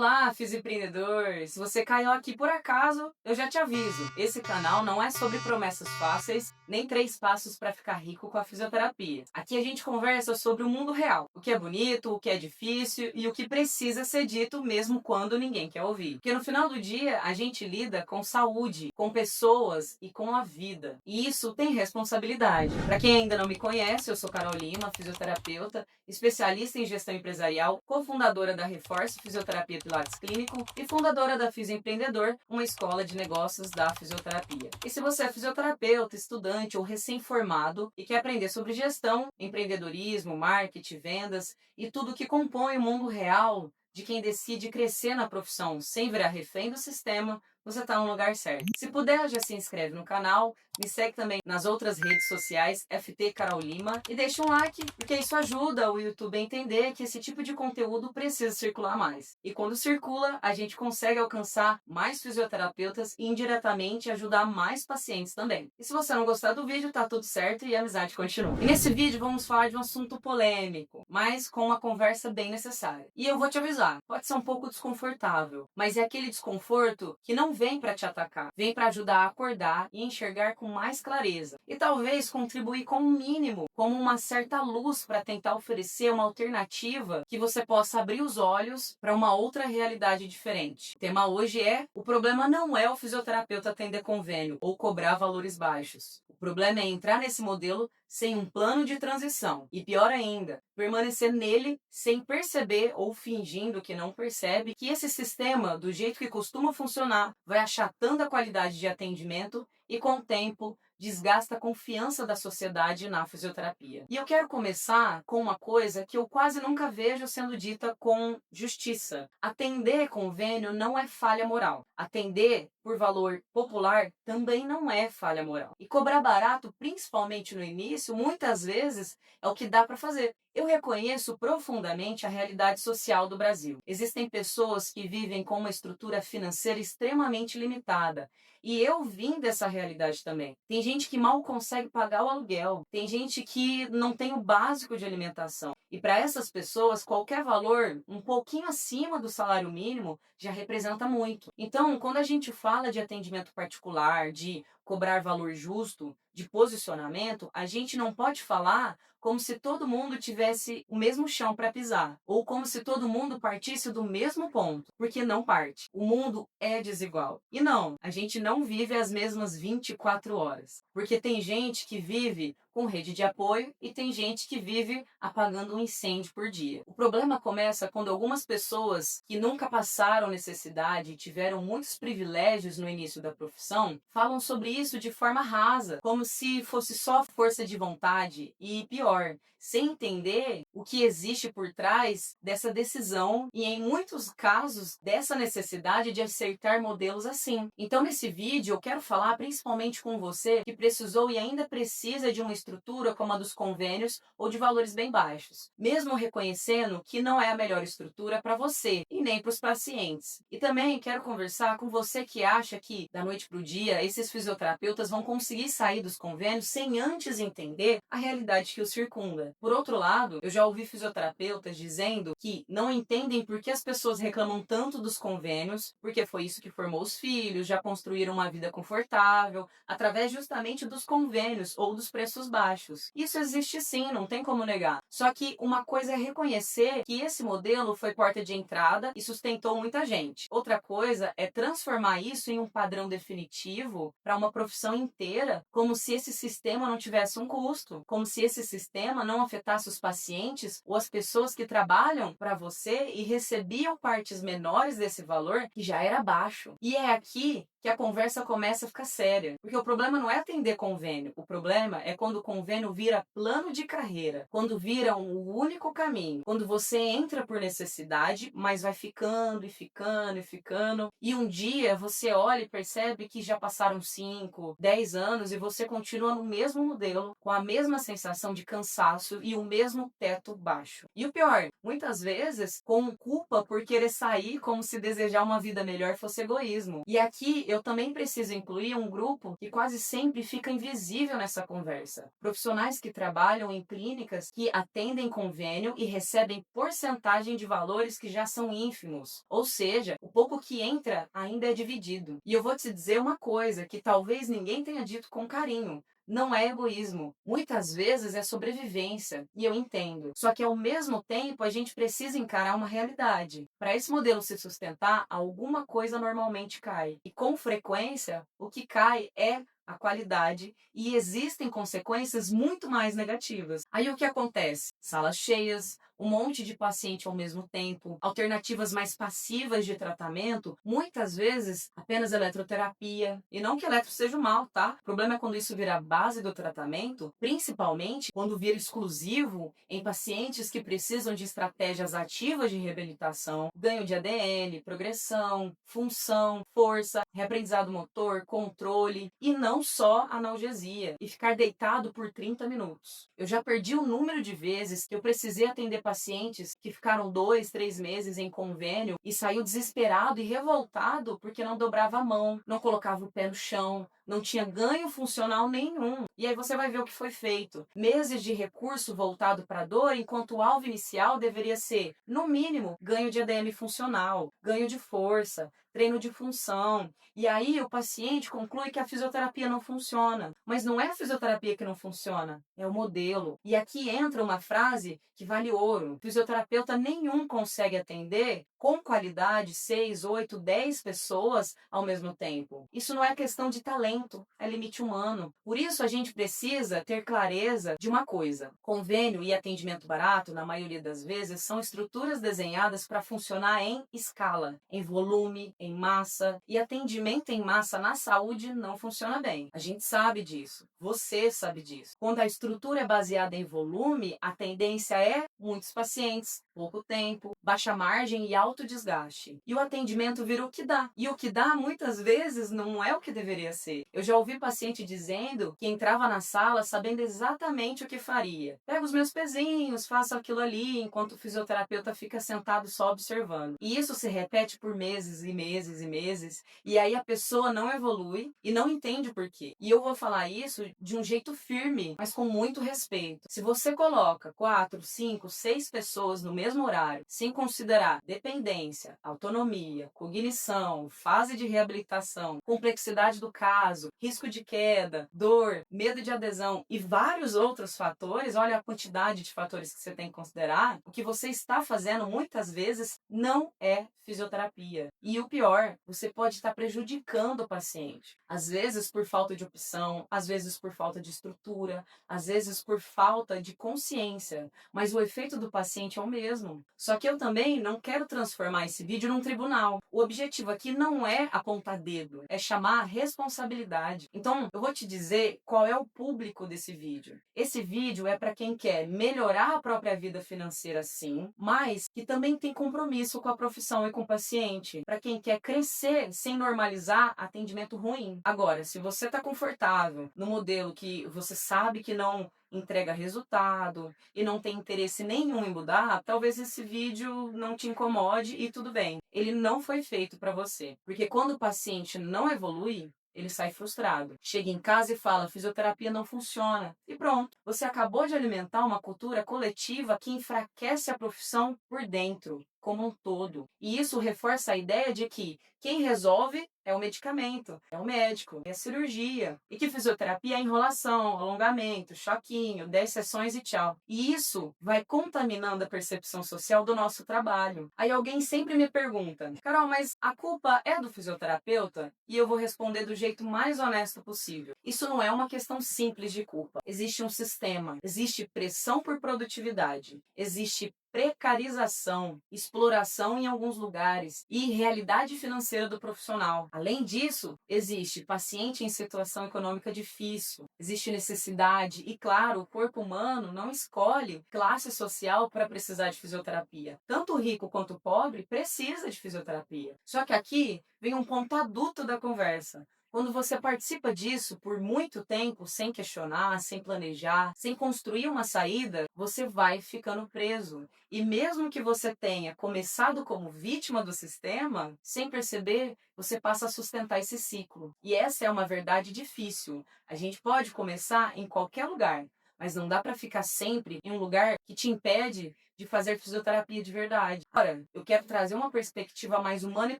Olá, fisioempreendedor! Se você caiu aqui por acaso, eu já te aviso, esse canal não é sobre promessas fáceis, nem 3 passos para ficar rico com a fisioterapia. Aqui a gente conversa sobre o mundo real, o que é bonito, o que é difícil e o que precisa ser dito mesmo quando ninguém quer ouvir. Porque no final do dia, a gente lida com saúde, com pessoas e com a vida. E isso tem responsabilidade. Para quem ainda não me conhece, eu sou Carol Lima, fisioterapeuta, especialista em gestão empresarial, cofundadora da Reforce Fisioterapia Pilates Clínico e fundadora da Fisioempreendedor, uma escola de negócios da fisioterapia. E se você é fisioterapeuta, estudante ou recém-formado e quer aprender sobre gestão, empreendedorismo, marketing, vendas e tudo que compõe o mundo real de quem decide crescer na profissão sem virar refém do sistema, você está no lugar certo. Se puder, já se inscreve no canal, me segue também nas outras redes sociais, FT Carol Lima, e deixa um like, porque isso ajuda o YouTube a entender que esse tipo de conteúdo precisa circular mais. E quando circula, a gente consegue alcançar mais fisioterapeutas e indiretamente ajudar mais pacientes também. E se você não gostar do vídeo, tá tudo certo e a amizade continua. E nesse vídeo vamos falar de um assunto polêmico, mas com uma conversa bem necessária. E eu vou te avisar, pode ser um pouco desconfortável, mas é aquele desconforto que não vem para te atacar, vem para ajudar a acordar e enxergar com mais clareza. E talvez contribuir com o mínimo, como uma certa luz para tentar oferecer uma alternativa que você possa abrir os olhos para uma outra realidade diferente. O tema hoje é: o problema não é o fisioterapeuta atender convênio ou cobrar valores baixos. O problema é entrar nesse modelo sem um plano de transição. E pior ainda, permanecer nele sem perceber ou fingindo que não percebe que esse sistema, do jeito que costuma funcionar, vai achatando a qualidade de atendimento e, com o tempo, desgasta a confiança da sociedade na fisioterapia. E eu quero começar com uma coisa que eu quase nunca vejo sendo dita com justiça. Atender convênio não é falha moral. Atender por valor popular também não é falha moral. E cobrar barato, principalmente no início, muitas vezes é o que dá para fazer. Eu reconheço profundamente a realidade social do Brasil. Existem pessoas que vivem com uma estrutura financeira extremamente limitada. E eu vim dessa realidade também. Tem gente que mal consegue pagar o aluguel. Tem gente que não tem o básico de alimentação. E para essas pessoas, qualquer valor um pouquinho acima do salário mínimo já representa muito. Então, quando a gente fala de atendimento particular, de cobrar valor justo, de posicionamento, a gente não pode falar como se todo mundo tivesse o mesmo chão para pisar, ou como se todo mundo partisse do mesmo ponto, porque não parte. O mundo é desigual. E não, a gente não vive as mesmas 24 horas, porque tem gente que vive com rede de apoio e tem gente que vive apagando um incêndio por dia. O problema começa quando algumas pessoas que nunca passaram necessidade e tiveram muitos privilégios no início da profissão falam sobre isso de forma rasa, como se fosse só força de vontade e, pior, sem entender o que existe por trás dessa decisão e, em muitos casos, dessa necessidade de acertar modelos assim. Então, nesse vídeo, eu quero falar principalmente com você que precisou e ainda precisa de uma estrutura como a dos convênios ou de valores bem baixos, mesmo reconhecendo que não é a melhor estrutura para você e nem para os pacientes. E também quero conversar com você que acha que, da noite para o dia, esses fisioterapeutas vão conseguir sair dos convênios sem antes entender a realidade que os circunda. Por outro lado, eu já ouvi fisioterapeutas dizendo que não entendem por que as pessoas reclamam tanto dos convênios, porque foi isso que formou os filhos, já construíram uma vida confortável, através justamente dos convênios ou dos preços baixos. Isso existe sim, não tem como negar. Só que uma coisa é reconhecer que esse modelo foi porta de entrada e sustentou muita gente. Outra coisa é transformar isso em um padrão definitivo para uma profissão inteira, como se esse sistema não tivesse um custo, como se esse sistema não afetasse os pacientes ou as pessoas que trabalham para você e recebiam partes menores desse valor que já era baixo. E é aqui que a conversa começa a ficar séria. Porque o problema não é atender convênio. O problema é quando o convênio vira plano de carreira. Quando vira um único caminho. Quando você entra por necessidade, mas vai ficando e ficando e ficando. E um dia você olha e percebe que já passaram 5, 10 anos e você continua no mesmo modelo, com a mesma sensação de cansaço e o mesmo teto baixo. E o pior, muitas vezes com culpa por querer sair como se desejar uma vida melhor fosse egoísmo. E aqui eu também preciso incluir um grupo que quase sempre fica invisível nessa conversa. Profissionais que trabalham em clínicas que atendem convênio e recebem porcentagem de valores que já são ínfimos. Ou seja, o pouco que entra ainda é dividido. E eu vou te dizer uma coisa que talvez ninguém tenha dito com carinho. Não é egoísmo. Muitas vezes é sobrevivência, e eu entendo. Só que ao mesmo tempo a gente precisa encarar uma realidade. Para esse modelo se sustentar, alguma coisa normalmente cai. E com frequência, o que cai é a qualidade e existem consequências muito mais negativas. Aí o que acontece? Salas cheias, um monte de paciente ao mesmo tempo, alternativas mais passivas de tratamento, muitas vezes apenas eletroterapia. E não que eletro seja mal, tá? O problema é quando isso vira a base do tratamento, principalmente quando vira exclusivo em pacientes que precisam de estratégias ativas de reabilitação, ganho de ADL, progressão, função, força, reaprendizado motor, controle e não só analgesia e ficar deitado por 30 minutos. Eu já perdi o número de vezes que eu precisei atender pacientes que ficaram 2, 3 meses em convênio e saiu desesperado e revoltado porque não dobrava a mão, não colocava o pé no chão, não tinha ganho funcional nenhum. E aí você vai ver o que foi feito. Meses de recurso voltado para a dor, enquanto o alvo inicial deveria ser, no mínimo, ganho de ADM funcional, ganho de força, treino de função. E aí o paciente conclui que a fisioterapia não funciona. Mas não é a fisioterapia que não funciona, é o modelo. E aqui entra uma frase que vale ouro. Fisioterapeuta nenhum consegue atender com qualidade 6, 8, 10 pessoas ao mesmo tempo. Isso não é questão de talento, é limite humano. Por isso a gente precisa ter clareza de uma coisa. Convênio e atendimento barato, na maioria das vezes, são estruturas desenhadas para funcionar em escala, em volume, em massa. E atendimento em massa na saúde não funciona bem. A gente sabe disso. Você sabe disso. Quando a estrutura é baseada em volume, a tendência é muitos pacientes, pouco tempo, baixa margem e alto desgaste. E o atendimento vira o que dá. E o que dá, muitas vezes, não é o que deveria ser. Eu já ouvi paciente dizendo que entrava na sala sabendo exatamente o que faria. Pega os meus pezinhos, faço aquilo ali, enquanto o fisioterapeuta fica sentado só observando. E isso se repete por meses e meses e meses. E aí a pessoa não evolui e não entende o porquê. E eu vou falar isso de um jeito firme, mas com muito respeito. Se você coloca 4, 5, 6 pessoas no mesmo horário, sem considerar dependência, autonomia, cognição, fase de reabilitação, complexidade do caso, risco de queda, dor, medo de adesão e vários outros fatores, olha a quantidade de fatores que você tem que considerar, o que você está fazendo muitas vezes não é fisioterapia. E o pior, você pode estar prejudicando o paciente. Às vezes por falta de opção, às vezes por falta de estrutura, às vezes por falta de consciência. Mas o efeito do paciente é o mesmo. Só que eu também não quero transformar esse vídeo num tribunal. O objetivo aqui não é apontar dedo, é chamar a responsabilidade. Então, eu vou te dizer qual é o público desse vídeo. Esse vídeo é para quem quer melhorar a própria vida financeira, sim, mas que também tem compromisso com a profissão e com o paciente. Para quem quer crescer sem normalizar atendimento ruim. Agora, se você está confortável no modelo que você sabe que não entrega resultado e não tem interesse nenhum em mudar, talvez esse vídeo não te incomode e tudo bem. Ele não foi feito para você. Porque quando o paciente não evolui, ele sai frustrado. Chega em casa e fala, fisioterapia não funciona. E pronto, você acabou de alimentar uma cultura coletiva que enfraquece a profissão por dentro, como um todo. E isso reforça a ideia de que quem resolve é o medicamento, é o médico, é a cirurgia. E que fisioterapia é enrolação, alongamento, choquinho, 10 sessões e tchau. E isso vai contaminando a percepção social do nosso trabalho. Aí alguém sempre me pergunta, Carol, mas a culpa é do fisioterapeuta? E eu vou responder do jeito mais honesto possível. Isso não é uma questão simples de culpa. Existe um sistema, existe pressão por produtividade, existe precarização, exploração em alguns lugares e realidade financeira do profissional. Além disso, existe paciente em situação econômica difícil, existe necessidade e, claro, o corpo humano não escolhe classe social para precisar de fisioterapia. Tanto o rico quanto o pobre precisa de fisioterapia. Só que aqui vem um ponto adulto da conversa. Quando você participa disso por muito tempo, sem questionar, sem planejar, sem construir uma saída, você vai ficando preso. E mesmo que você tenha começado como vítima do sistema, sem perceber, você passa a sustentar esse ciclo. E essa é uma verdade difícil. A gente pode começar em qualquer lugar, mas não dá para ficar sempre em um lugar que te impede de fazer fisioterapia de verdade. Agora, eu quero trazer uma perspectiva mais humana e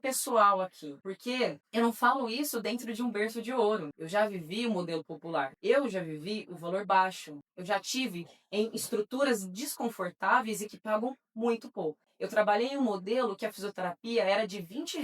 pessoal aqui, porque eu não falo isso dentro de um berço de ouro. Eu já vivi o modelo popular, eu já vivi o valor baixo, eu já tive em estruturas desconfortáveis e que pagam muito pouco. Eu trabalhei em um modelo que a fisioterapia era de R$ 20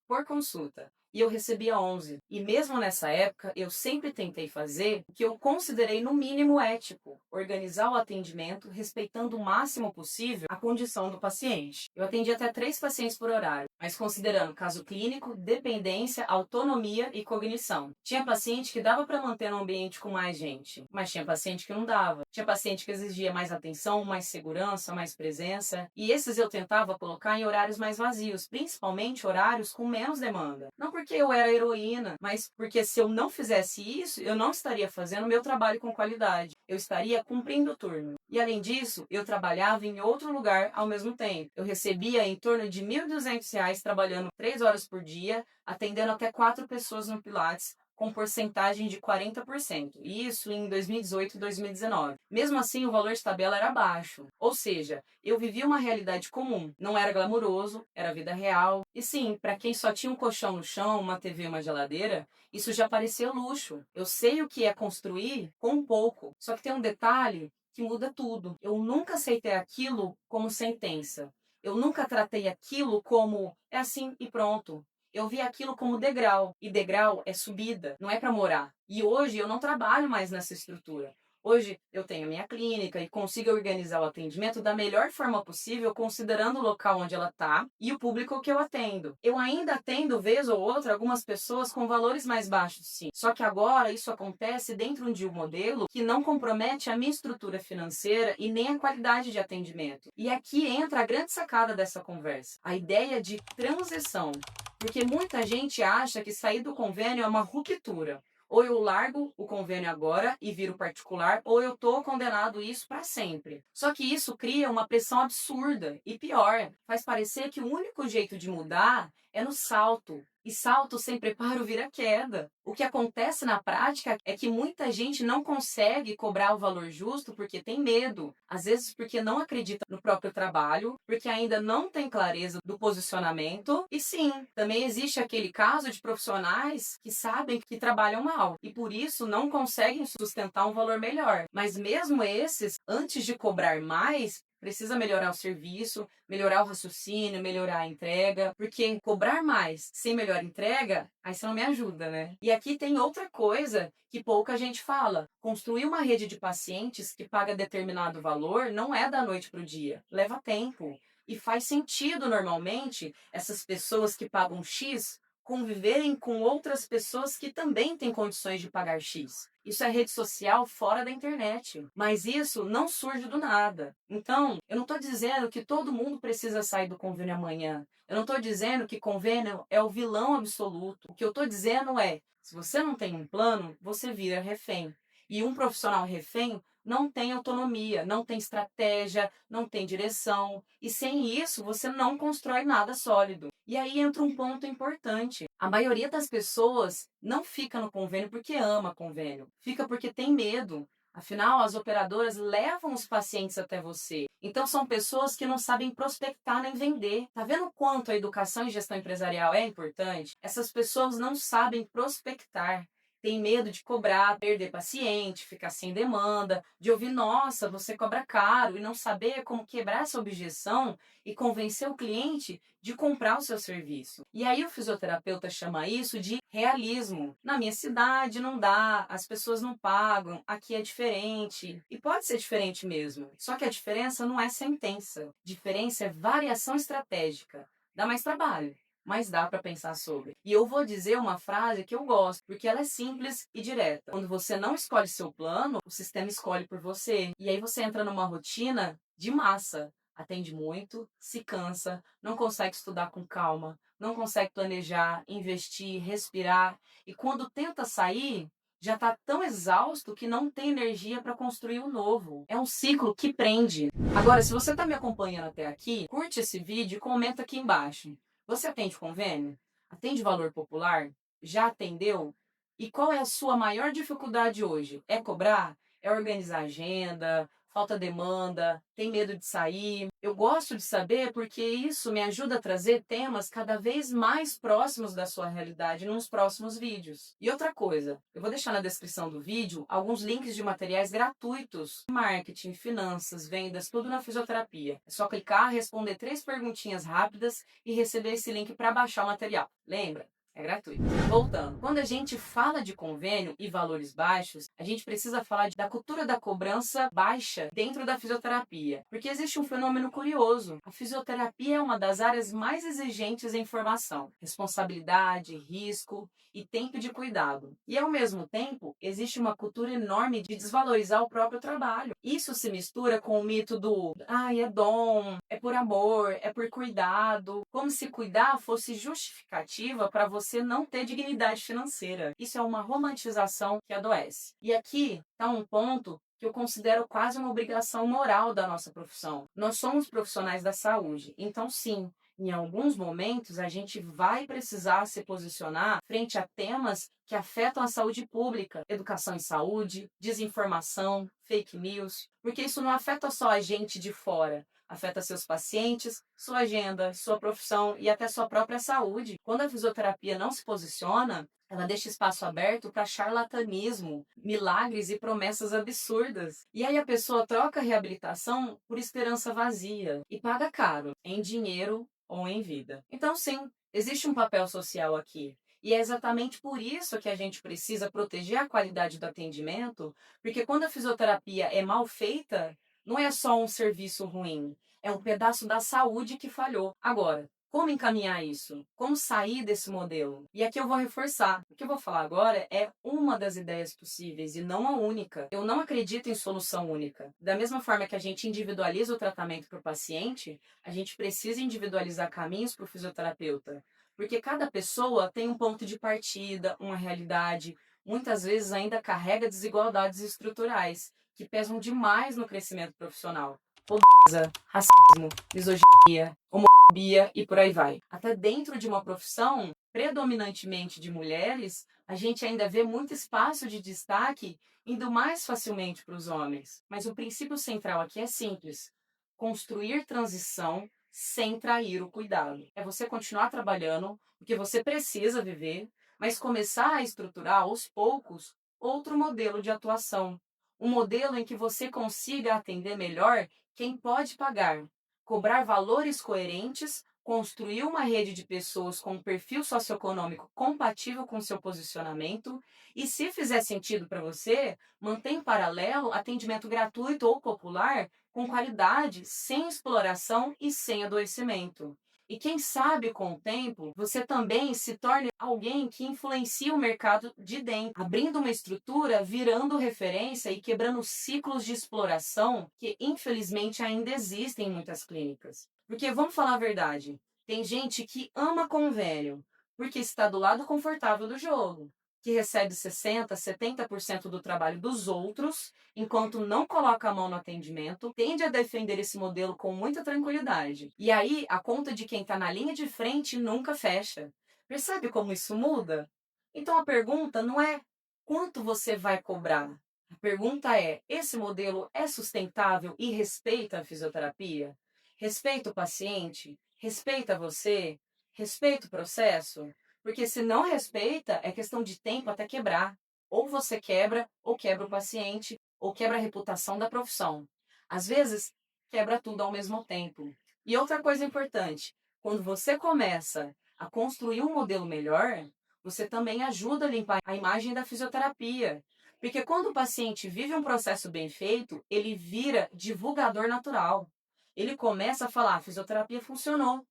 por consulta. E eu recebia 11. E mesmo nessa época, eu sempre tentei fazer o que eu considerei no mínimo ético, organizar o atendimento respeitando o máximo possível a condição do paciente. Eu atendi até 3 pacientes por horário, mas considerando caso clínico, dependência, autonomia e cognição. Tinha paciente que dava para manter no ambiente com mais gente, mas tinha paciente que não dava. Tinha paciente que exigia mais atenção, mais segurança, mais presença, e esses eu tentava colocar em horários mais vazios, principalmente horários com menos demanda. Não porque eu era heroína, mas porque se eu não fizesse isso, eu não estaria fazendo meu trabalho com qualidade. Eu estaria cumprindo o turno. E além disso, eu trabalhava em outro lugar ao mesmo tempo. Eu recebia em torno de R$ 1.200 trabalhando 3 horas por dia, atendendo até 4 pessoas no Pilates, com porcentagem de 40%. E isso em 2018 e 2019. Mesmo assim, o valor de tabela era baixo. Ou seja, eu vivia uma realidade comum. Não era glamuroso, era vida real. E sim, para quem só tinha um colchão no chão, uma TV e uma geladeira, isso já parecia luxo. Eu sei o que é construir com pouco. Só que tem um detalhe que muda tudo. Eu nunca aceitei aquilo como sentença. Eu nunca tratei aquilo como é assim e pronto. Eu vi aquilo como degrau, e degrau é subida, não é para morar. E hoje eu não trabalho mais nessa estrutura. Hoje eu tenho a minha clínica e consigo organizar o atendimento da melhor forma possível, considerando o local onde ela está e o público que eu atendo. Eu ainda atendo, vez ou outra, algumas pessoas com valores mais baixos, sim. Só que agora isso acontece dentro de um modelo que não compromete a minha estrutura financeira e nem a qualidade de atendimento. E aqui entra a grande sacada dessa conversa, a ideia de transição. Porque muita gente acha que sair do convênio é uma ruptura. Ou eu largo o convênio agora e viro particular, ou eu tô condenado a isso para sempre. Só que isso cria uma pressão absurda. E pior, faz parecer que o único jeito de mudar é no salto. E salto sem preparo vira queda. O que acontece na prática é que muita gente não consegue cobrar o valor justo porque tem medo. Às vezes porque não acredita no próprio trabalho, porque ainda não tem clareza do posicionamento. E sim, também existe aquele caso de profissionais que sabem que trabalham mal e por isso não conseguem sustentar um valor melhor. Mas mesmo esses, antes de cobrar mais, precisa melhorar o serviço, melhorar o raciocínio, melhorar a entrega, porque cobrar mais sem melhor entrega, aí você não me ajuda, né? E aqui tem outra coisa que pouca gente fala. Construir uma rede de pacientes que paga determinado valor não é da noite para o dia, leva tempo. E faz sentido, normalmente, essas pessoas que pagam X conviverem com outras pessoas que também têm condições de pagar X. Isso é rede social fora da internet. Mas isso não surge do nada. Então, eu não estou dizendo que todo mundo precisa sair do convênio amanhã. Eu não estou dizendo que convênio é o vilão absoluto. O que eu estou dizendo é, se você não tem um plano, você vira refém. E um profissional refém não tem autonomia, não tem estratégia, não tem direção. E sem isso, você não constrói nada sólido. E aí entra um ponto importante. A maioria das pessoas não fica no convênio porque ama convênio. Fica porque tem medo. Afinal, as operadoras levam os pacientes até você. Então, são pessoas que não sabem prospectar nem vender. Tá vendo o quanto a educação e gestão empresarial é importante? Essas pessoas não sabem prospectar. Tem medo de cobrar, perder paciente, ficar sem demanda, de ouvir, nossa, você cobra caro, e não saber como quebrar essa objeção e convencer o cliente de comprar o seu serviço. E aí o fisioterapeuta chama isso de realismo. Na minha cidade não dá, as pessoas não pagam, aqui é diferente. E pode ser diferente mesmo. Só que a diferença não é sentença. Diferença é variação estratégica. Dá mais trabalho, mas dá para pensar sobre. E eu vou dizer uma frase que eu gosto, porque ela é simples e direta. Quando você não escolhe seu plano, o sistema escolhe por você. E aí você entra numa rotina de massa. Atende muito, se cansa, não consegue estudar com calma, não consegue planejar, investir, respirar, e quando tenta sair, já está tão exausto que não tem energia para construir o novo. É um ciclo que prende. Agora, se você está me acompanhando até aqui, curte esse vídeo e comenta aqui embaixo. Você atende convênio? Atende valor popular? Já atendeu? E qual é a sua maior dificuldade hoje? É cobrar? É organizar agenda? Falta demanda? Tem medo de sair? Eu gosto de saber porque isso me ajuda a trazer temas cada vez mais próximos da sua realidade nos próximos vídeos. E outra coisa, eu vou deixar na descrição do vídeo alguns links de materiais gratuitos. Marketing, finanças, vendas, tudo na fisioterapia. É só clicar, responder 3 perguntinhas rápidas e receber esse link para baixar o material. Lembra? É gratuito. Voltando, quando a gente fala de convênio e valores baixos, a gente precisa falar da cultura da cobrança baixa dentro da fisioterapia. Porque existe um fenômeno curioso. A fisioterapia é uma das áreas mais exigentes em formação, responsabilidade, risco e tempo de cuidado. E ao mesmo tempo, existe uma cultura enorme de desvalorizar o próprio trabalho. Isso se mistura com o mito do é dom, é por amor, é por cuidado, como se cuidar fosse justificativa para você não ter dignidade financeira. Isso é uma romantização que adoece. E aqui está um ponto que eu considero quase uma obrigação moral da nossa profissão. Nós somos profissionais da saúde, então sim, em alguns momentos a gente vai precisar se posicionar frente a temas que afetam a saúde pública, educação em saúde, desinformação, fake news, porque isso não afeta só a gente de fora, afeta seus pacientes, sua agenda, sua profissão e até sua própria saúde. Quando a fisioterapia não se posiciona, ela deixa espaço aberto para charlatanismo, milagres e promessas absurdas. E aí a pessoa troca a reabilitação por esperança vazia e paga caro, em dinheiro ou em vida. Então, sim, existe um papel social aqui. E é exatamente por isso que a gente precisa proteger a qualidade do atendimento, porque quando a fisioterapia é mal feita, não é só um serviço ruim, é um pedaço da saúde que falhou. Agora, como encaminhar isso? Como sair desse modelo? E aqui eu vou reforçar. O que eu vou falar agora é uma das ideias possíveis e não a única. Eu não acredito em solução única. Da mesma forma que a gente individualiza o tratamento para o paciente, a gente precisa individualizar caminhos para o fisioterapeuta. Porque cada pessoa tem um ponto de partida, uma realidade, muitas vezes ainda carrega desigualdades estruturais, que pesam demais no crescimento profissional. Pobreza, racismo, misoginia, homofobia e por aí vai. Até dentro de uma profissão predominantemente de mulheres, a gente ainda vê muito espaço de destaque indo mais facilmente para os homens. Mas o princípio central aqui é simples: construir transição sem trair o cuidado. É você continuar trabalhando o que você precisa viver, mas começar a estruturar aos poucos outro modelo de atuação. Um modelo em que você consiga atender melhor quem pode pagar, cobrar valores coerentes, construir uma rede de pessoas com um perfil socioeconômico compatível com seu posicionamento e, se fizer sentido para você, manter em paralelo atendimento gratuito ou popular com qualidade, sem exploração e sem adoecimento. E quem sabe, com o tempo, você também se torne alguém que influencia o mercado de dentro, abrindo uma estrutura, virando referência e quebrando ciclos de exploração que, infelizmente, ainda existem em muitas clínicas. Porque, vamos falar a verdade, tem gente que ama convênio porque está do lado confortável do jogo, que recebe 60%, 70% do trabalho dos outros, enquanto não coloca a mão no atendimento, tende a defender esse modelo com muita tranquilidade. E aí, a conta de quem está na linha de frente nunca fecha. Percebe como isso muda? Então a pergunta não é quanto você vai cobrar. A pergunta é: esse modelo é sustentável e respeita a fisioterapia? Respeita o paciente? Respeita você? Respeita o processo? Porque se não respeita, é questão de tempo até quebrar. Ou você quebra, ou quebra o paciente, ou quebra a reputação da profissão. Às vezes, quebra tudo ao mesmo tempo. E outra coisa importante, quando você começa a construir um modelo melhor, você também ajuda a limpar a imagem da fisioterapia. Porque quando o paciente vive um processo bem feito, ele vira divulgador natural. Ele começa a falar: a fisioterapia funcionou.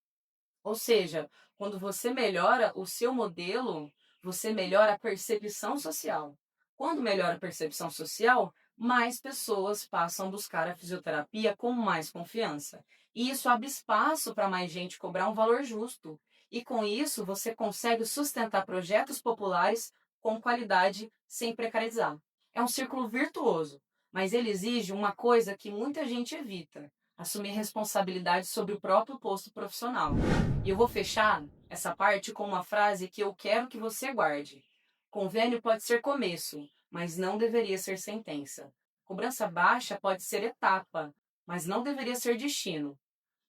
Ou seja, quando você melhora o seu modelo, você melhora a percepção social. Quando melhora a percepção social, mais pessoas passam a buscar a fisioterapia com mais confiança. E isso abre espaço para mais gente cobrar um valor justo. E com isso, você consegue sustentar projetos populares com qualidade sem precarizar. É um círculo virtuoso, mas ele exige uma coisa que muita gente evita: assumir responsabilidade sobre o próprio posto profissional. E eu vou fechar essa parte com uma frase que eu quero que você guarde. Convênio pode ser começo, mas não deveria ser sentença. Cobrança baixa pode ser etapa, mas não deveria ser destino.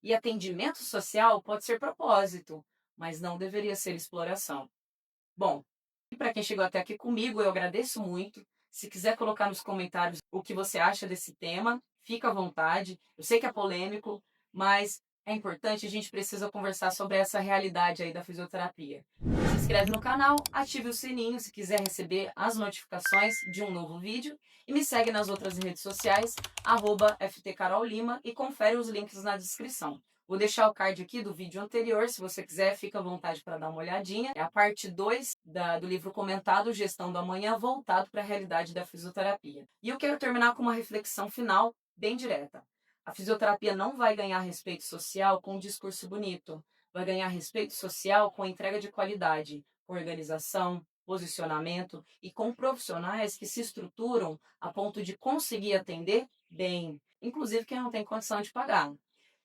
E atendimento social pode ser propósito, mas não deveria ser exploração. Bom, e para quem chegou até aqui comigo, eu agradeço muito. Se quiser colocar nos comentários o que você acha desse tema, fica à vontade. Eu sei que é polêmico, mas é importante, a gente precisa conversar sobre essa realidade aí da fisioterapia. Se inscreve no canal, ative o sininho se quiser receber as notificações de um novo vídeo e me segue nas outras redes sociais, @ftcarollima, e confere os links na descrição. Vou deixar o card aqui do vídeo anterior, se você quiser, fica à vontade para dar uma olhadinha. É a parte 2 do livro comentado, Gestão do Amanhã, voltado para a realidade da fisioterapia. E eu quero terminar com uma reflexão final bem direta. A fisioterapia não vai ganhar respeito social com um discurso bonito. Vai ganhar respeito social com entrega de qualidade, com organização, posicionamento e com profissionais que se estruturam a ponto de conseguir atender bem, inclusive quem não tem condição de pagar,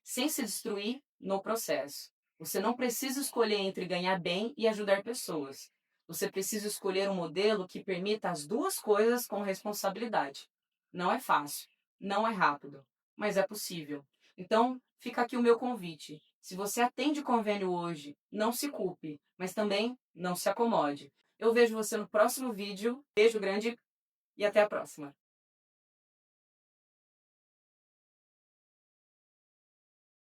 sem se destruir no processo. Você não precisa escolher entre ganhar bem e ajudar pessoas. Você precisa escolher um modelo que permita as duas coisas com responsabilidade. Não é fácil, não é rápido, mas é possível. Então, fica aqui o meu convite. Se você atende convênio hoje, não se culpe, mas também não se acomode. Eu vejo você no próximo vídeo. Beijo grande e até a próxima.